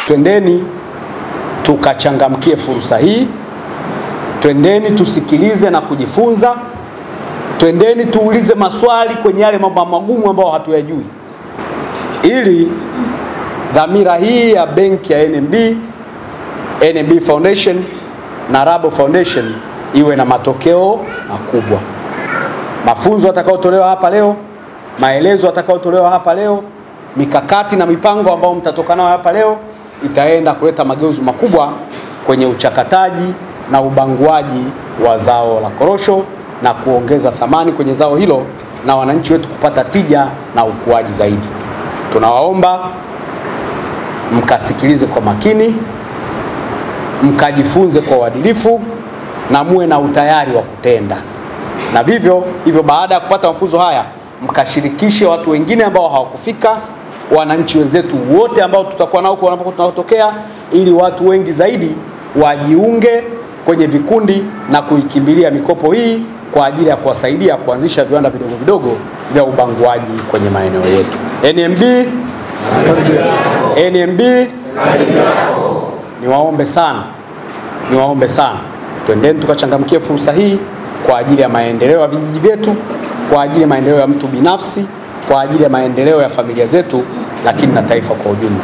Twendeni tukachangamkie fursa hii, twendeni tusikilize na kujifunza, twendeni tuulize maswali kwenye yale mambo magumu ambayo hatuyajui, ili dhamira hii ya benki ya NMB Foundation na Rabo Foundation iwe na matokeo makubwa. Mafunzo yatakayotolewa hapa leo, maelezo yatakayotolewa hapa leo, mikakati na mipango ambayo mtatoka nayo hapa leo itaenda kuleta mageuzi makubwa kwenye uchakataji na ubanguaji wa zao la korosho na kuongeza thamani kwenye zao hilo na wananchi wetu kupata tija na ukuaji zaidi. Tunawaomba mkasikilize kwa makini, mkajifunze kwa uadilifu na muwe na utayari wa kutenda. Na vivyo baada ya kupata mafunzo haya mkashirikishe watu wengine ambao hawakufika, wananchi wenzetu wote ambao tutakuwa nao huko tunapotokea, ili watu wengi zaidi wajiunge kwenye vikundi na kuikimbilia mikopo hii kwa ajili ya kuwasaidia kuanzisha viwanda vidogo vidogo vya ubanguaji kwenye maeneo yetu. NMB, niwaombe sana, twendeni tukachangamkie fursa hii kwa ajili ya maendeleo ya vijiji vyetu, kwa ajili ya maendeleo ya mtu binafsi, kwa ajili ya maendeleo ya familia zetu, lakini na taifa kwa ujumla.